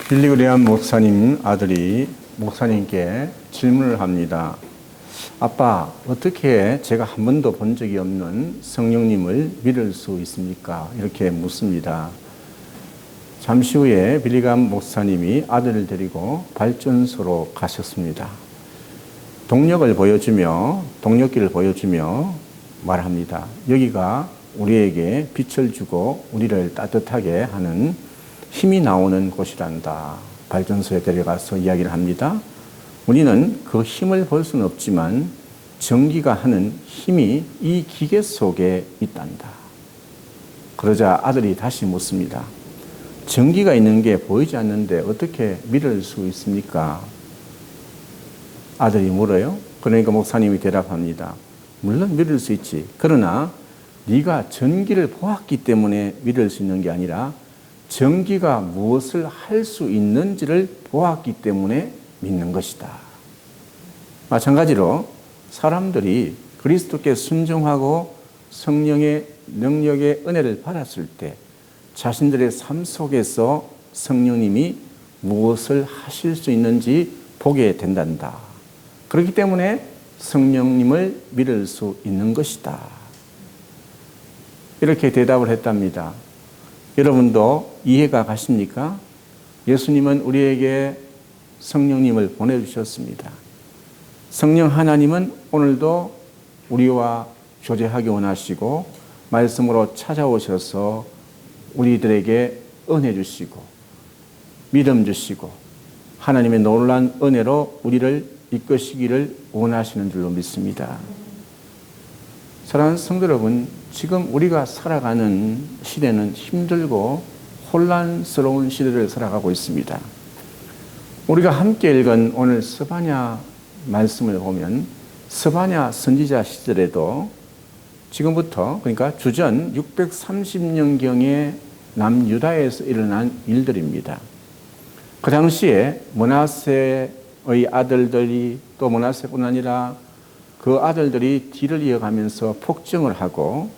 빌리그레암 목사님 아들이 목사님께 질문을 합니다. 아빠, 어떻게 제가 한 번도 본 적이 없는 성령님을 믿을 수 있습니까? 이렇게 묻습니다. 잠시 후에 빌리그레암 목사님이 아들을 데리고 발전소로 가셨습니다. 동력을 보여주며 동력길을 보여주며 말합니다. 여기가 우리에게 빛을 주고 우리를 따뜻하게 하는 힘이 나오는 곳이란다. 발전소에 데려가서 이야기를 합니다. 우리는 그 힘을 볼 수는 없지만 전기가 하는 힘이 이 기계 속에 있단다. 그러자 아들이 다시 묻습니다. 전기가 있는 게 보이지 않는데 어떻게 믿을 수 있습니까? 아들이 물어요. 그러니까 목사님이 대답합니다. 물론 믿을 수 있지. 그러나 네가 전기를 보았기 때문에 믿을 수 있는 게 아니라 전기가 무엇을 할 수 있는지를 보았기 때문에 믿는 것이다. 마찬가지로 사람들이 그리스도께 순종하고 성령의 능력의 은혜를 받았을 때 자신들의 삶 속에서 성령님이 무엇을 하실 수 있는지 보게 된단다. 그렇기 때문에 성령님을 믿을 수 있는 것이다. 이렇게 대답을 했답니다. 여러분도 이해가 가십니까? 예수님은 우리에게 성령님을 보내주셨습니다. 성령 하나님은 오늘도 우리와 교제하기 원하시고 말씀으로 찾아오셔서 우리들에게 은혜 주시고 믿음 주시고 하나님의 놀라운 은혜로 우리를 이끄시기를 원하시는 줄로 믿습니다. 사랑하는 성도 여러분, 지금 우리가 살아가는 시대는 힘들고 혼란스러운 시대를 살아가고 있습니다. 우리가 함께 읽은 오늘 스바냐 말씀을 보면 스바냐 선지자 시절에도 지금부터 그러니까 주전 630년경에 남유다에서 일어난 일들입니다. 그 당시에 므낫세의 아들들이 또 므낫세뿐 아니라 그 아들들이 뒤를 이어가면서 폭정을 하고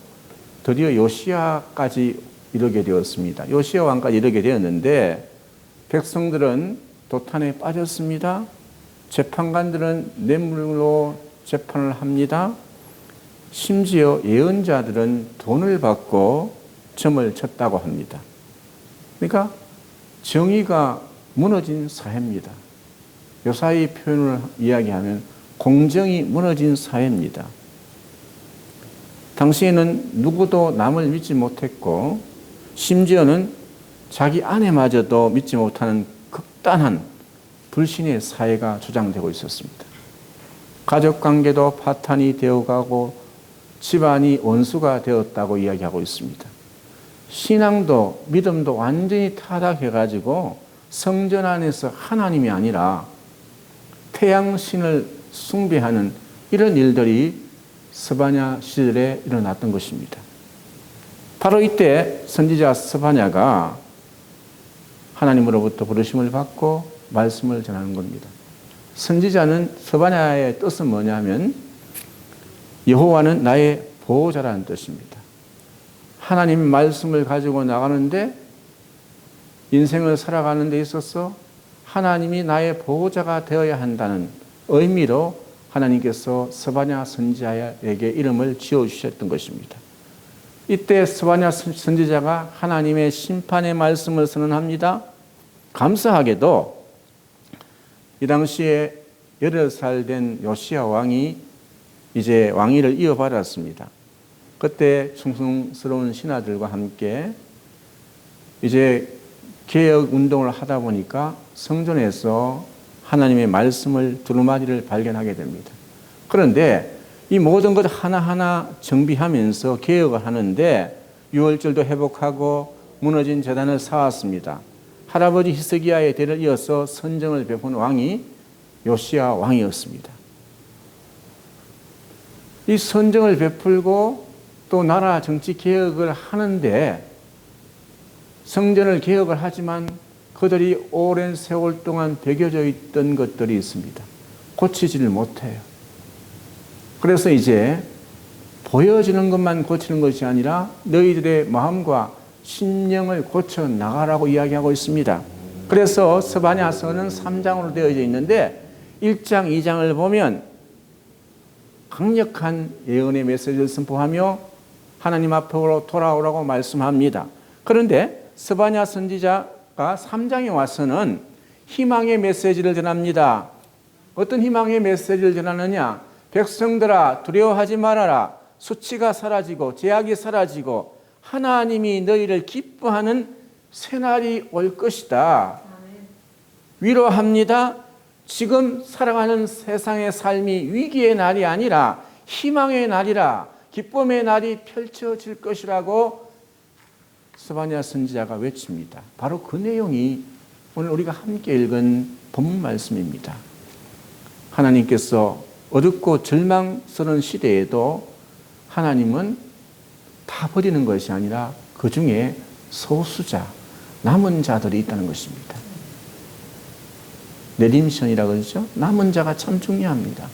드디어 요시야까지 이르게 되었습니다. 요시야 왕까지 이르게 되었는데 백성들은 도탄에 빠졌습니다. 재판관들은 뇌물로 재판을 합니다. 심지어 예언자들은 돈을 받고 점을 쳤다고 합니다. 그러니까 정의가 무너진 사회입니다. 요사이 표현을 이야기하면 공정이 무너진 사회입니다. 당시에는 누구도 남을 믿지 못했고 심지어는 자기 아내마저도 믿지 못하는 극단한 불신의 사회가 주장되고 있었습니다. 가족관계도 파탄이 되어가고 집안이 원수가 되었다고 이야기하고 있습니다. 신앙도 믿음도 완전히 타락해가지고 성전 안에서 하나님이 아니라 태양신을 숭배하는 이런 일들이 스바냐 시절에 일어났던 것입니다. 바로 이때 선지자 스바냐가 하나님으로부터 부르심을 받고 말씀을 전하는 겁니다. 선지자는 스바냐의 뜻은 뭐냐면 여호와는 나의 보호자라는 뜻입니다. 하나님 말씀을 가지고 나가는데 인생을 살아가는 데 있어서 하나님이 나의 보호자가 되어야 한다는 의미로 하나님께서 스바냐 선지자에게 이름을 지어주셨던 것입니다. 이때 스바냐 선지자가 하나님의 심판의 말씀을 선언합니다. 감사하게도 이 당시에 8살 된 요시야 왕이 이제 왕위를 이어받았습니다. 그때 충성스러운 신하들과 함께 이제 개혁 운동을 하다 보니까 성전에서 하나님의 말씀을 두루마리를 발견하게 됩니다. 그런데 이 모든 것 하나하나 정비하면서 개혁을 하는데 유월절도 회복하고 무너진 제단을 쌓았습니다. 할아버지 히스기야의 대를 이어서 선정을 베푼 왕이 요시야 왕이었습니다. 이 선정을 베풀고 또 나라 정치 개혁을 하는데 성전을 개혁을 하지만 그들이 오랜 세월 동안 배겨져 있던 것들이 있습니다. 고치지를 못해요. 그래서 이제 보여지는 것만 고치는 것이 아니라 너희들의 마음과 심령을 고쳐 나가라고 이야기하고 있습니다. 그래서 스바냐서는 3장으로 되어져 있는데 1장, 2장을 보면 강력한 예언의 메시지를 선포하며 하나님 앞으로 돌아오라고 말씀합니다. 그런데 스바냐 선지자가 3장에 와서는 희망의 메시지를 전합니다. 어떤 희망의 메시지를 전하느냐? 백성들아 두려워하지 말아라. 수치가 사라지고 제약이 사라지고 하나님이 너희를 기뻐하는 새날이 올 것이다. 위로합니다. 지금 살아가는 세상의 삶이 위기의 날이 아니라 희망의 날이라 기쁨의 날이 펼쳐질 것이라고 스바냐 선지자가 외칩니다. 바로 그 내용이 오늘 우리가 함께 읽은 본문 말씀입니다. 하나님께서 어둡고 절망스러운 시대에도 하나님은 다 버리는 것이 아니라 그 중에 소수자, 남은 자들이 있다는 것입니다. 레딤션이라고 그러죠. 남은 자가 참 중요합니다.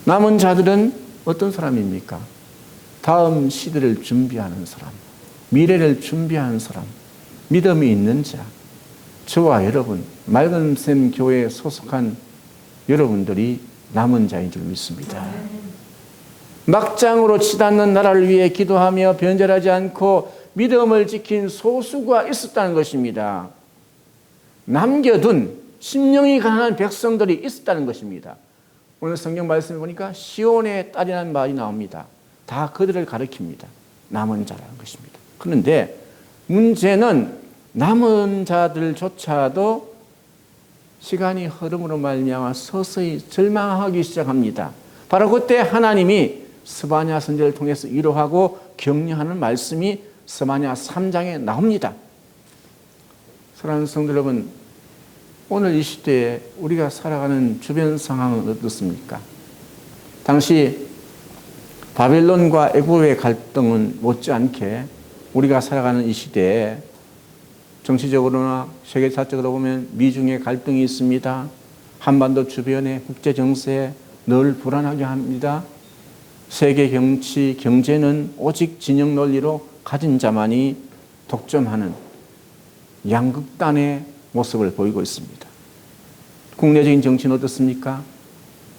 남은 자들은 어떤 사람입니까? 다음 시대를 준비하는 사람, 미래를 준비하는 사람, 믿음이 있는 자, 저와 여러분, 맑은샘 교회에 소속한 여러분들이 남은 자인 줄 믿습니다. 막장으로 치닫는 나라를 위해 기도하며 변절하지 않고 믿음을 지킨 소수가 있었다는 것입니다. 남겨둔 심령이 가난한 백성들이 있었다는 것입니다. 오늘 성경 말씀에 보니까 시온의 딸이라는 말이 나옵니다. 다 그들을 가리킵니다. 남은 자라는 것입니다. 그런데 문제는 남은 자들조차도 시간이 흐름으로 말미암아 서서히 절망하기 시작합니다. 바로 그때 하나님이 스바냐 선지자를 통해서 위로하고 격려하는 말씀이 스바냐 3장에 나옵니다. 사랑하는 성도 여러분, 오늘 이 시대에 우리가 살아가는 주변 상황은 어떻습니까? 당시 바벨론과 애굽의 갈등은 못지않게 우리가 살아가는 이 시대에 정치적으로나 세계사적으로 보면 미중의 갈등이 있습니다. 한반도 주변의 국제 정세에 늘 불안하게 합니다. 세계 정치, 경제는 오직 진영 논리로 가진 자만이 독점하는 양극단의 모습을 보이고 있습니다. 국내적인 정치는 어떻습니까?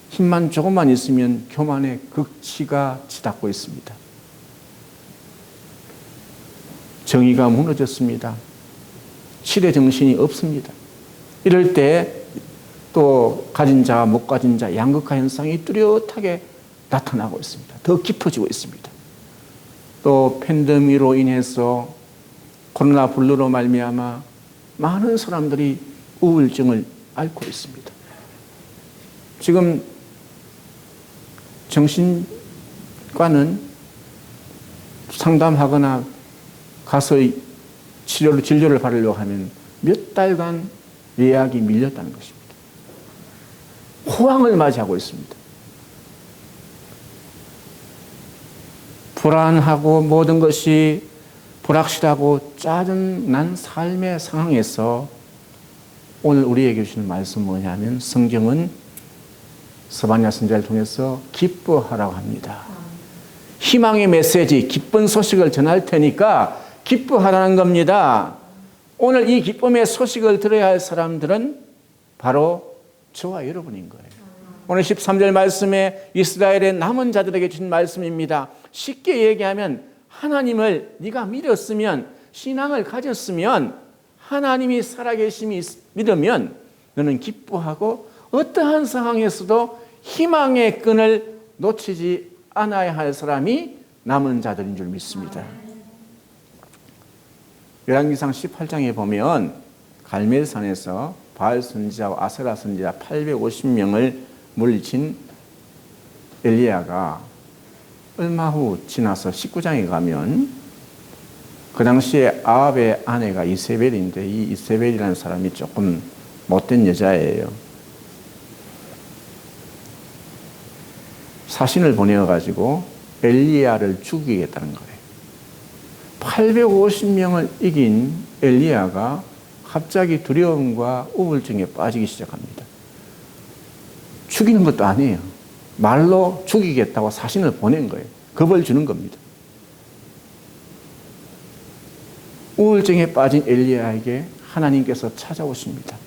힘만 조금만 있으면 교만의 극치가 치닫고 있습니다. 정의가 무너졌습니다. 시대 정신이 없습니다. 이럴 때 또 가진 자와 못 가진 자 양극화 현상이 뚜렷하게 나타나고 있습니다. 더 깊어지고 있습니다. 또 팬데믹으로 인해서 코로나 블루로 말미암아 많은 사람들이 우울증을 앓고 있습니다. 지금 정신과는 상담하거나 가서 진료를 받으려고 하면 몇 달간 예약이 밀렸다는 것입니다. 호황을 맞이하고 있습니다. 불안하고 모든 것이 불확실하고 짜증난 삶의 상황에서 오늘 우리에게 주시는 말씀은 뭐냐면 성경은 스바냐 선지자를 통해서 기뻐하라고 합니다. 희망의 메시지, 기쁜 소식을 전할 테니까 기뻐하라는 겁니다. 오늘 이 기쁨의 소식을 들어야 할 사람들은 바로 저와 여러분인 거예요. 오늘 13절 말씀에 이스라엘의 남은 자들에게 주신 말씀입니다. 쉽게 얘기하면 하나님을 네가 믿었으면, 신앙을 가졌으면, 하나님이 살아계심이 믿으면 너는 기뻐하고 어떠한 상황에서도 희망의 끈을 놓치지 않아야 할 사람이 남은 자들인 줄 믿습니다. 열왕기상 18장에 보면 갈멜산에서 바알 선지자와 아세라 선지자 850명을 물리친 엘리야가 얼마 후 지나서 19장에 가면 그 당시에 아합의 아내가 이세벨인데 이 이세벨이라는 사람이 조금 못된 여자예요. 사신을 보내어가지고 엘리야를 죽이겠다는 거예요. 850명을 이긴 엘리야가 갑자기 두려움과 우울증에 빠지기 시작합니다. 죽이는 것도 아니에요. 말로 죽이겠다고 사신을 보낸 거예요. 겁을 주는 겁니다. 우울증에 빠진 엘리야에게 하나님께서 찾아오십니다.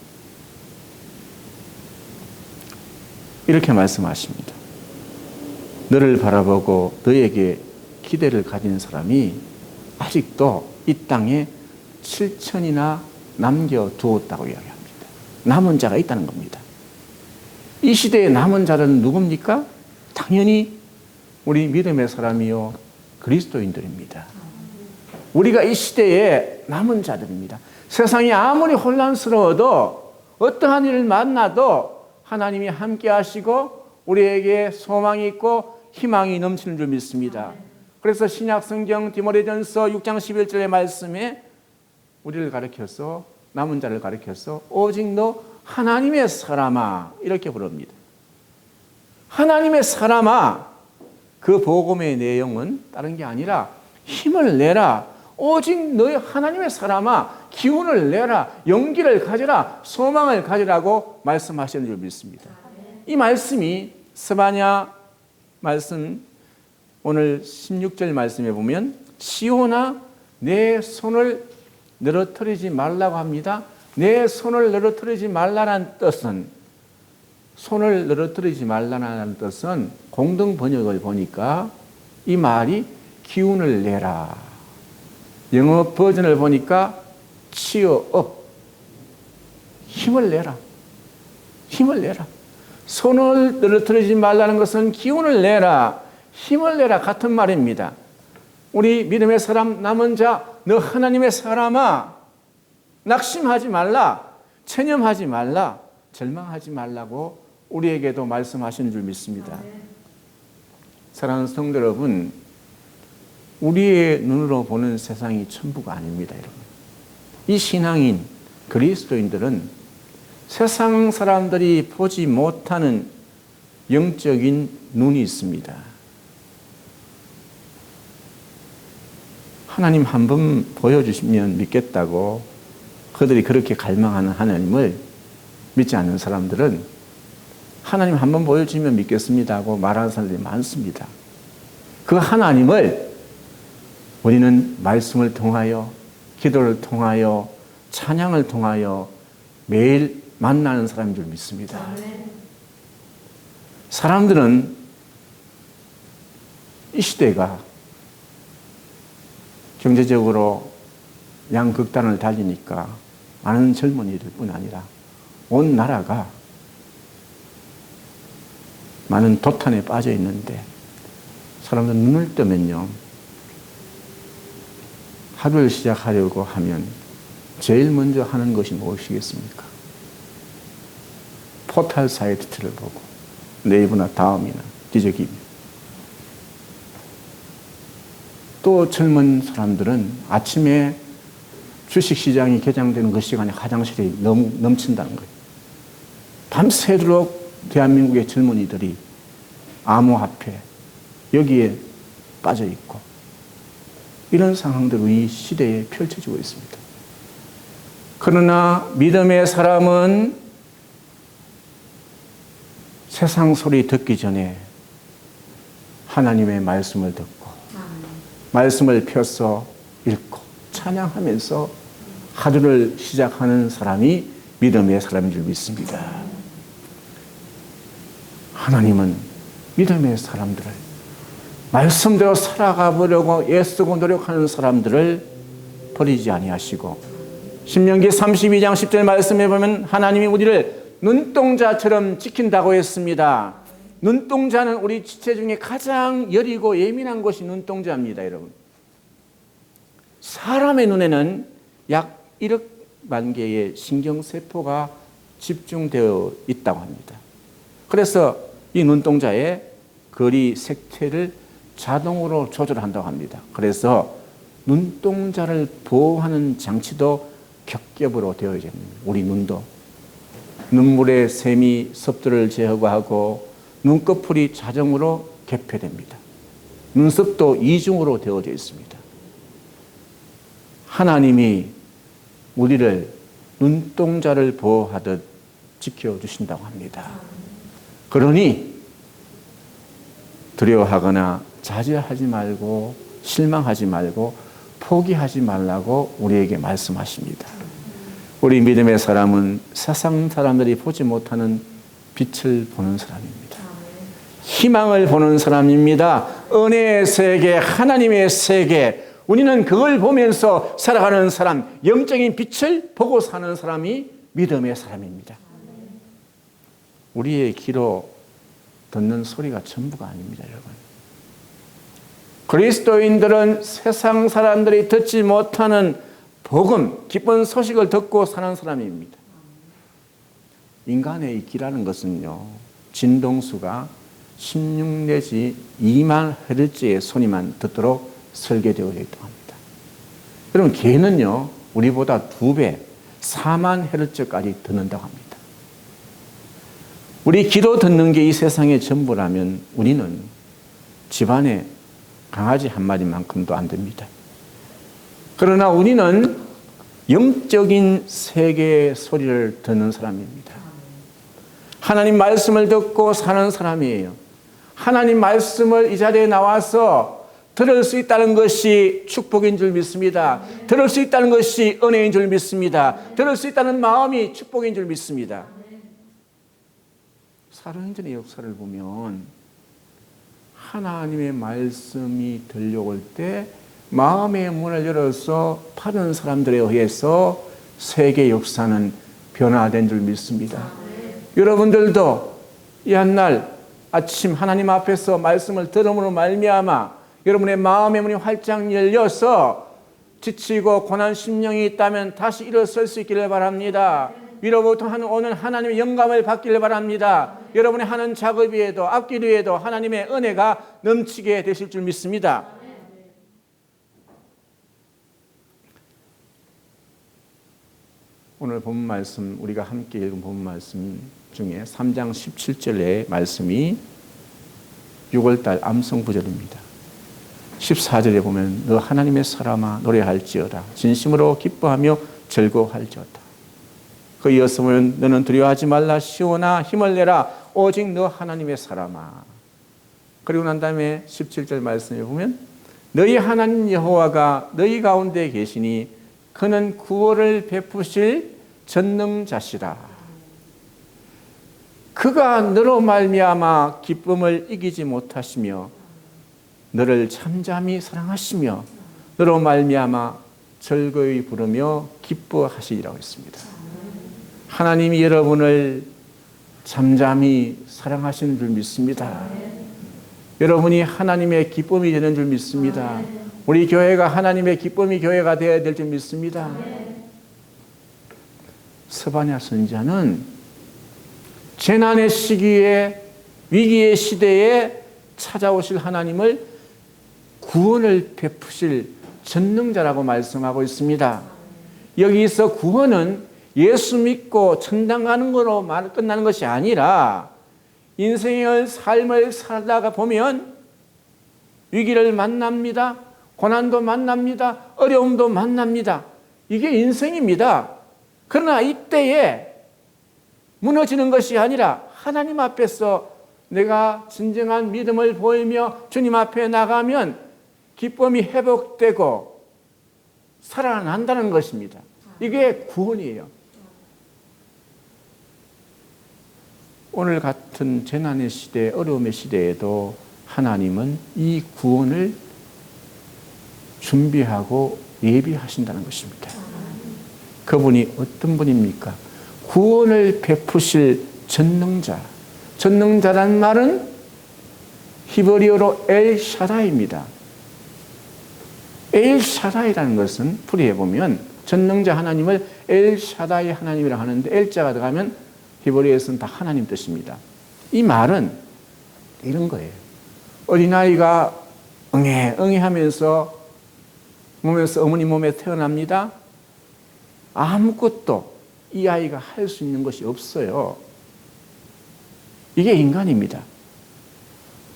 이렇게 말씀하십니다. 너를 바라보고 너에게 기대를 가진 사람이 아직도 이 땅에 7천이나 남겨두었다고 이야기합니다. 남은 자가 있다는 겁니다. 이 시대의 남은 자는 누굽니까? 당연히 우리 믿음의 사람이요 그리스도인들입니다. 우리가 이 시대의 남은 자들입니다. 세상이 아무리 혼란스러워도 어떠한 일을 만나도 하나님이 함께 하시고 우리에게 소망이 있고 희망이 넘치는 줄 믿습니다. 그래서 신약성경 디모데전서 6장 11절의 말씀에 우리를 가르쳐서 남은 자를 가르쳐서 오직 너 하나님의 사람아 이렇게 부릅니다. 하나님의 사람아, 그 복음의 내용은 다른 게 아니라 힘을 내라. 오직 너희 하나님의 사람아, 기운을 내라. 용기를 가져라. 소망을 가지라고 말씀하시는 줄 믿습니다. 이 말씀이 스바냐 말씀 오늘 16절 말씀에 보면 시온아 내 손을 늘어뜨리지 말라고 합니다. 내 손을 늘어뜨리지 말라는 뜻은 손을 늘어뜨리지 말라는 뜻은 공동 번역을 보니까 이 말이 기운을 내라. 영어 버전을 보니까 cheer up. 힘을 내라. 힘을 내라. 손을 늘어뜨리지 말라는 것은 기운을 내라. 힘을 내라 같은 말입니다. 우리 믿음의 사람 남은 자 너 하나님의 사람아 낙심하지 말라. 체념하지 말라. 절망하지 말라고 우리에게도 말씀하시는 줄 믿습니다. 사랑하는 성도 여러분, 우리의 눈으로 보는 세상이 전부가 아닙니다. 여러분. 이 신앙인 그리스도인들은 세상 사람들이 보지 못하는 영적인 눈이 있습니다. 하나님 한 번 보여주시면 믿겠다고 그들이 그렇게 갈망하는 하나님을 믿지 않는 사람들은 하나님 한 번 보여주면 믿겠습니다 하고 말하는 사람들이 많습니다. 그 하나님을 우리는 말씀을 통하여 기도를 통하여 찬양을 통하여 매일 만나는 사람인 줄 믿습니다. 사람들은 이 시대가 경제적으로 양극단을 달리니까 많은 젊은이들 뿐 아니라 온 나라가 많은 도탄에 빠져 있는데 사람들 눈을 뜨면요 하루를 시작하려고 하면 제일 먼저 하는 것이 무엇이겠습니까? 포털 사이트를 보고 네이버나 다음이나 뒤적이며 또 젊은 사람들은 아침에 주식시장이 개장되는 그 시간에 화장실이 넘친다는 거예요. 밤새도록 대한민국의 젊은이들이 암호화폐 여기에 빠져 있고 이런 상황들이 이 시대에 펼쳐지고 있습니다. 그러나 믿음의 사람은 세상 소리 듣기 전에 하나님의 말씀을 듣고 말씀을 펴서 읽고 찬양하면서 하루를 시작하는 사람이 믿음의 사람인 줄 믿습니다. 하나님은 믿음의 사람들을 말씀대로 살아가 보려고 애쓰고 노력하는 사람들을 버리지 아니하시고 신명기 32장 10절 말씀에 보면 하나님이 우리를 눈동자처럼 지킨다고 했습니다. 눈동자는 우리 지체 중에 가장 여리고 예민한 것이 눈동자입니다, 여러분. 사람의 눈에는 약 1억만 개의 신경세포가 집중되어 있다고 합니다. 그래서 이 눈동자의 거리 색채를 자동으로 조절한다고 합니다. 그래서 눈동자를 보호하는 장치도 겹겹으로 되어 있습니다. 우리 눈도 눈물의 샘이 습도를 제거하고 눈꺼풀이 자동으로 개폐됩니다. 눈썹도 이중으로 되어져 있습니다. 하나님이 우리를 눈동자를 보호하듯 지켜주신다고 합니다. 그러니 두려워하거나 자제하지 말고 실망하지 말고 포기하지 말라고 우리에게 말씀하십니다. 우리 믿음의 사람은 세상 사람들이 보지 못하는 빛을 보는 사람입니다. 희망을 보는 사람입니다. 은혜의 세계, 하나님의 세계, 우리는 그걸 보면서 살아가는 사람, 영적인 빛을 보고 사는 사람이 믿음의 사람입니다. 우리의 귀로 듣는 소리가 전부가 아닙니다, 여러분. 그리스도인들은 세상 사람들이 듣지 못하는 복음, 기쁜 소식을 듣고 사는 사람입니다. 인간의 귀라는 것은요, 진동수가 16 내지 2만 헤르츠의 소리만 듣도록 설계되어 있다고 합니다. 여러분, 개는요, 우리보다 2배, 4만 헤르츠까지 듣는다고 합니다. 우리 귀로 듣는 게 이 세상의 전부라면 우리는 집안에 강아지 한 마리만큼도 안 됩니다. 그러나 우리는 영적인 세계의 소리를 듣는 사람입니다. 하나님 말씀을 듣고 사는 사람이에요. 하나님 말씀을 이 자리에 나와서 들을 수 있다는 것이 축복인 줄 믿습니다. 들을 수 있다는 것이 은혜인 줄 믿습니다. 들을 수 있다는 마음이 축복인 줄 믿습니다. 사도행전의 역사를 보면 하나님의 말씀이 들려올 때 마음의 문을 열어서 받은 사람들에 의해서 세계 역사는 변화된 줄 믿습니다. 여러분들도 이 한날 아침 하나님 앞에서 말씀을 들음으로 말미암아 여러분의 마음의 문이 활짝 열려서 지치고 고난 심령이 있다면 다시 일어설 수 있기를 바랍니다. 위로부터 오는 하나님의 영감을 받기를 바랍니다. 여러분의 하는 작업 위에도 앞길 위에도 하나님의 은혜가 넘치게 되실 줄 믿습니다. 오늘 본문 말씀, 우리가 함께 읽은 본문 말씀 중에 3장 17절의 말씀이 6월달 암송구절입니다. 14절에 보면 너 하나님의 사람아 노래할지어다 진심으로 기뻐하며 즐거워할지어다. 그 이어서 보면 너는 두려워하지 말라 시온아 힘을 내라 오직 너 하나님의 사람아. 그리고 난 다음에 17절 말씀에 보면 너희 하나님 여호와가 너희 가운데 계시니 그는 구원을 베푸실 전능자시라. 그가 너로 말미암아 기쁨을 이기지 못하시며 너를 잠잠히 사랑하시며 너로 말미암아 즐거이 부르며 기뻐하시리라고 했습니다. 하나님이 여러분을 잠잠히 사랑하시는 줄 믿습니다. 여러분이 하나님의 기쁨이 되는 줄 믿습니다. 우리 교회가 하나님의 기쁨이 교회가 되어야 될 줄 믿습니다. 스바냐 선지자는 재난의 시기에 위기의 시대에 찾아오실 하나님을 구원을 베푸실 전능자라고 말씀하고 있습니다. 여기서 구원은 예수 믿고 천당 가는 거로 끝나는 것이 아니라 인생의 삶을 살다가 보면 위기를 만납니다. 고난도 만납니다. 어려움도 만납니다. 이게 인생입니다. 그러나 이때에 무너지는 것이 아니라 하나님 앞에서 내가 진정한 믿음을 보이며 주님 앞에 나가면 기쁨이 회복되고 살아난다는 것입니다. 이게 구원이에요. 오늘 같은 재난의 시대, 어려움의 시대에도 하나님은 이 구원을 준비하고 예비하신다는 것입니다. 그분이 어떤 분입니까? 구원을 베푸실 전능자. 전능자란 말은 히브리어로 엘샤다이입니다. 엘샤다이라는 것은 풀이해 보면 전능자 하나님을 엘샤다이 하나님이라고 하는데 엘자가 들어가면 히브리어에서는 다 하나님 뜻입니다. 이 말은 이런 거예요. 어린아이가 응애 하면서 어머니 몸에 태어납니다. 아무것도 이 아이가 할 수 있는 것이 없어요. 이게 인간입니다.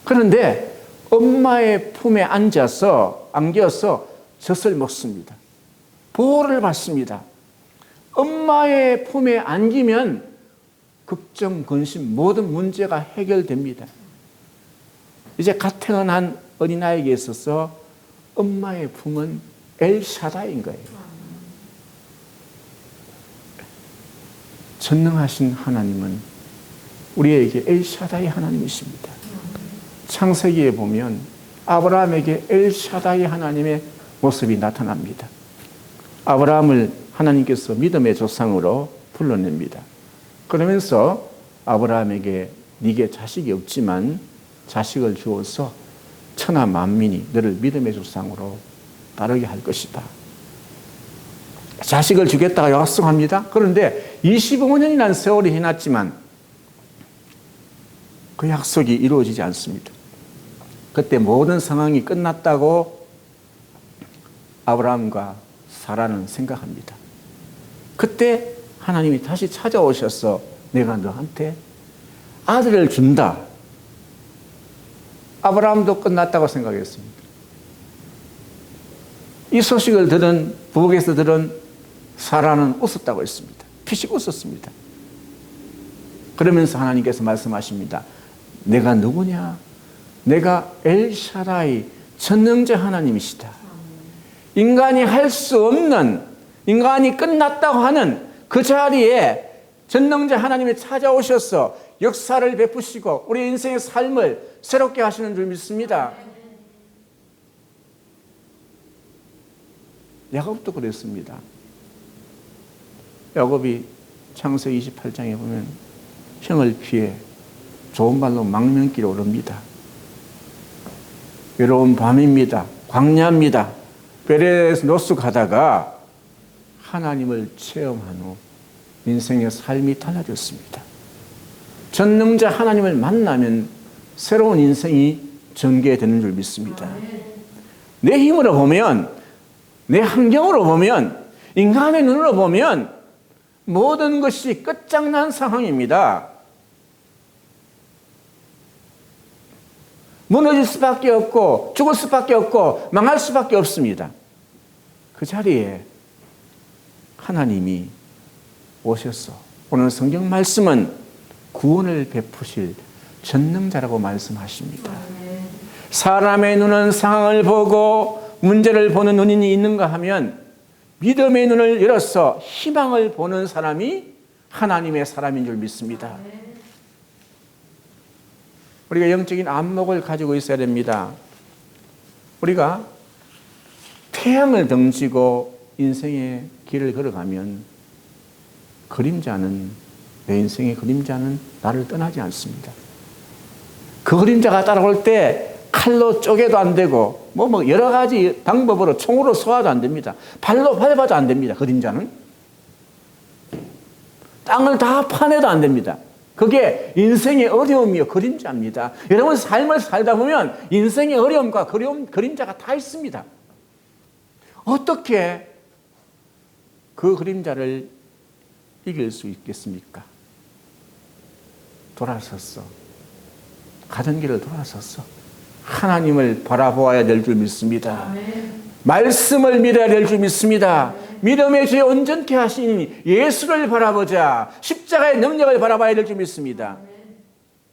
그런데 엄마의 품에 안겨서 젖을 먹습니다. 보호를 받습니다. 엄마의 품에 안기면 걱정, 근심, 모든 문제가 해결됩니다. 이제 갓 태어난 어린아이에게 있어서 엄마의 품은 엘샤다인 거예요. 전능하신 하나님은 우리에게 엘샤다이 하나님이십니다. 창세기에 보면 아브라함에게 엘샤다이 하나님의 모습이 나타납니다. 아브라함을 하나님께서 믿음의 조상으로 불러냅니다. 그러면서 아브라함에게 네게 자식이 없지만 자식을 주어서 천하 만민이 너를 믿음의 조상으로 따르게 할 것이다. 자식을 주겠다고 약속합니다. 그런데 25년이라는 세월이 지났지만 그 약속이 이루어지지 않습니다. 그때 모든 상황이 끝났다고 아브라함과 사라는 생각합니다. 그때 하나님이 다시 찾아오셔서 내가 너한테 아들을 준다. 아브라함도 끝났다고 생각했습니다. 이 소식을 들은 부엌에서 들은 사라는 웃었다고 했습니다. 피식 웃었습니다. 그러면서 하나님께서 말씀하십니다. 내가 누구냐? 내가 엘샤다이 전능자 하나님이시다. 인간이 할 수 없는, 인간이 끝났다고 하는 그 자리에 전능자 하나님이 찾아오셔서 역사를 베푸시고 우리 인생의 삶을 새롭게 하시는 줄 믿습니다. 야곱도 그랬습니다. 야곱이 창세기 28장에 보면 형을 피해 좋은 말로 망명길에 오릅니다. 외로운 밤입니다. 광야입니다. 베레에서 노숙하다가 하나님을 체험한 후 인생의 삶이 달라졌습니다. 전능자 하나님을 만나면 새로운 인생이 전개되는 줄 믿습니다. 내 힘으로 보면, 내 환경으로 보면, 인간의 눈으로 보면 모든 것이 끝장난 상황입니다. 무너질 수밖에 없고 죽을 수밖에 없고 망할 수밖에 없습니다. 그 자리에 하나님이 오셔서 오늘 성경 말씀은 구원을 베푸실 전능자라고 말씀하십니다. 사람의 눈은 상황을 보고 문제를 보는 눈이 있는가 하면 믿음의 눈을 열어서 희망을 보는 사람이 하나님의 사람인 줄 믿습니다. 우리가 영적인 안목을 가지고 있어야 됩니다. 우리가 태양을 등지고 인생의 길을 걸어가면 그림자는, 내 인생의 그림자는 나를 떠나지 않습니다. 그 그림자가 따라올 때 칼로 쪼개도 안 되고 뭐 여러 가지 방법으로 총으로 쏘아도 안 됩니다. 발로 밟아도 안 됩니다. 그림자는 땅을 다 파내도 안 됩니다. 그게 인생의 어려움이요 그림자입니다. 여러분 삶을 살다 보면 인생의 어려움과 그림자가 다 있습니다. 어떻게 그 그림자를 이길 수 있겠습니까? 돌아서서 가던 길을 돌아서서 하나님을 바라보아야 될 줄 믿습니다. 말씀을 믿어야 될 줄 믿습니다. 믿음의 죄 온전케 하신 예수를 바라보자. 십자가의 능력을 바라봐야 될 줄 믿습니다.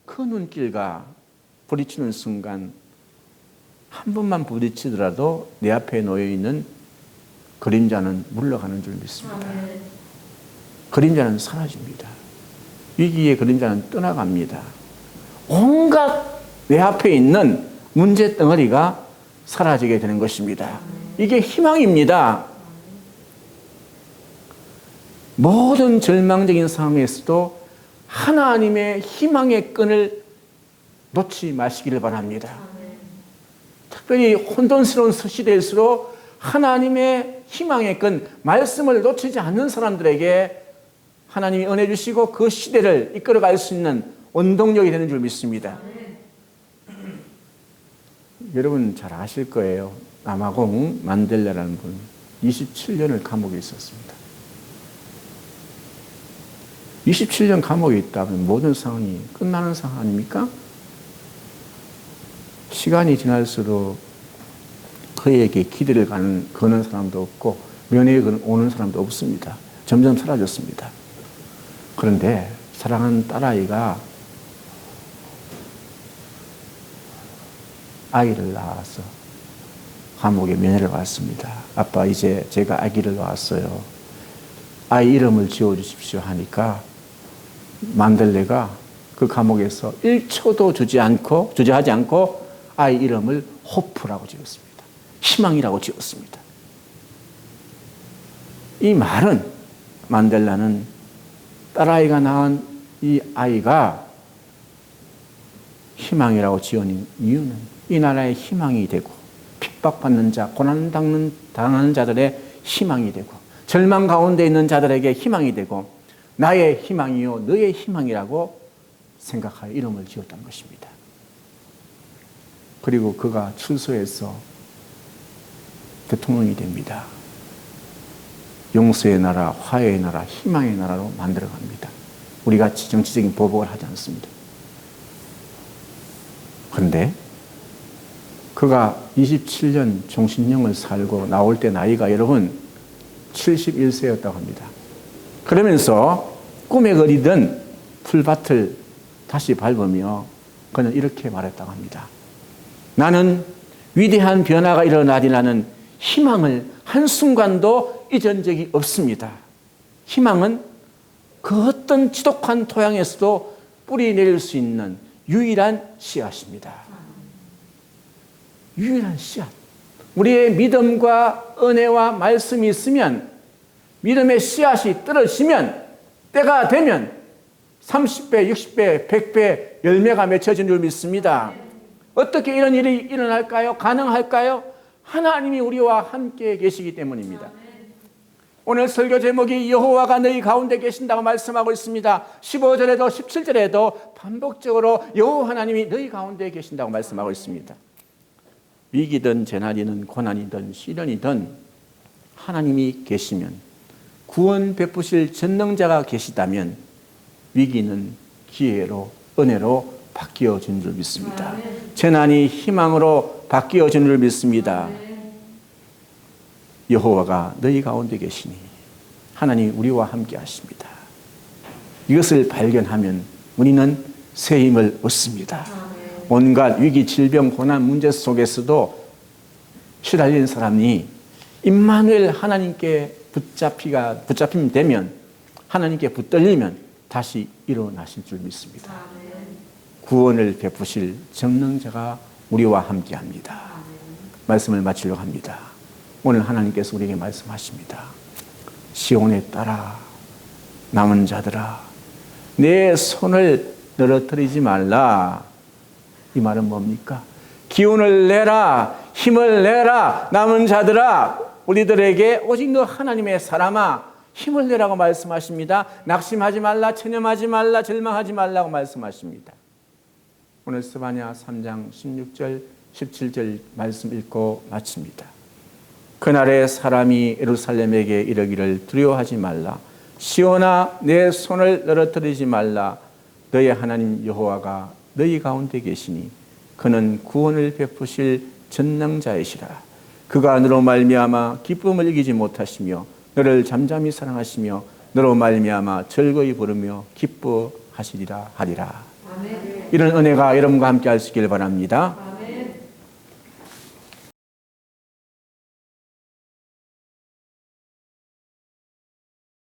그 눈길과 부딪히는 순간 한 번만 부딪히더라도 내 앞에 놓여있는 그림자는 물러가는 줄 믿습니다. 그림자는 사라집니다. 위기의 그림자는 떠나갑니다. 온갖 내 앞에 있는 문제 덩어리가 사라지게 되는 것입니다. 이게 희망입니다. 모든 절망적인 상황에서도 하나님의 희망의 끈을 놓지 마시기를 바랍니다. 특별히 혼돈스러운 시대일수록 하나님의 희망의 끈, 말씀을 놓치지 않는 사람들에게 하나님이 은혜 주시고 그 시대를 이끌어갈 수 있는 원동력이 되는 줄 믿습니다. 여러분 잘 아실 거예요. 남아공 만델라라는 분 27년을 감옥에 있었습니다. 27년 감옥에 있다면 모든 상황이 끝나는 상황 아닙니까? 시간이 지날수록 그에게 기대를 거는 사람도 없고 면회에 오는 사람도 없습니다. 점점 사라졌습니다. 그런데 사랑하는 딸아이가 아이를 낳아서 감옥에 면회를 왔습니다. 아빠, 이제 제가 아기를 낳았어요. 아이 이름을 지어주십시오 하니까 만델레가 그 감옥에서 1초도 주저하지 않고 아이 이름을 호프라고 지었습니다. 희망이라고 지었습니다. 이 말은 만델라는 딸아이가 낳은 이 아이가 희망이라고 지은 이유는 이 나라의 희망이 되고 핍박받는 자, 고난당하는 자들의 희망이 되고 절망 가운데 있는 자들에게 희망이 되고 나의 희망이요 너의 희망이라고 생각하여 이름을 지었던 것입니다. 그리고 그가 출소해서 대통령이 됩니다. 용서의 나라, 화해의 나라, 희망의 나라로 만들어갑니다. 우리가 정치적인 보복을 하지 않습니다. 그런데 그가 27년 종신형을 살고 나올 때 나이가 여러분 71세였다고 합니다. 그러면서 꿈에 그리던 풀밭을 다시 밟으며 그는 이렇게 말했다고 합니다. 나는 위대한 변화가 일어나리라는 희망을 한순간도 잊은 적이 없습니다. 희망은 그 어떤 지독한 토양에서도 뿌리 내릴 수 있는 유일한 씨앗입니다. 유일한 씨앗. 우리의 믿음과 은혜와 말씀이 있으면 믿음의 씨앗이 떨어지면 때가 되면 30배, 60배, 100배 열매가 맺혀진 줄 믿습니다. 어떻게 이런 일이 일어날까요? 가능할까요? 하나님이 우리와 함께 계시기 때문입니다. 오늘 설교 제목이 여호와가 너희 가운데 계신다고 말씀하고 있습니다. 15절에도 17절에도 반복적으로 여호와 하나님이 너희 가운데 계신다고 말씀하고 있습니다. 위기든 재난이든 고난이든 시련이든 하나님이 계시면 구원 베푸실 전능자가 계시다면 위기는 기회로 은혜로 바뀌어진 줄 믿습니다. 재난이 희망으로 바뀌어진 줄 믿습니다. 여호와가 너희 가운데 계시니 하나님 우리와 함께 하십니다. 이것을 발견하면 우리는 새 힘을 얻습니다. 온갖 위기, 질병, 고난, 문제 속에서도 시달린 사람이 임마누엘 하나님께 붙잡힘 되면 하나님께 붙들리면 다시 일어나실 줄 믿습니다. 구원을 베푸실 전능자가 우리와 함께 합니다. 말씀을 마치려고 합니다. 오늘 하나님께서 우리에게 말씀하십니다. 시온에 따라 남은 자들아 내 손을 늘어뜨리지 말라. 이 말은 뭡니까? 기운을 내라, 힘을 내라, 남은 자들아 우리들에게 오직 너 하나님의 사람아 힘을 내라고 말씀하십니다. 낙심하지 말라, 체념하지 말라, 절망하지 말라고 말씀하십니다. 오늘 스바냐 3장 16절 17절 말씀 읽고 마칩니다. 그날에 사람이 예루살렘에게 이르기를 두려워하지 말라. 시온아 내 손을 늘어뜨리지 말라. 너의 하나님 여호와가 너희 가운데 계시니 그는 구원을 베푸실 전능자이시라. 그가 너로 말미암아 기쁨을 이기지 못하시며 너를 잠잠히 사랑하시며 너로 말미암아 즐거이 부르며 기뻐하시리라 하리라. 아멘. 이런 은혜가 여러분과 함께 할 수 있기를 바랍니다.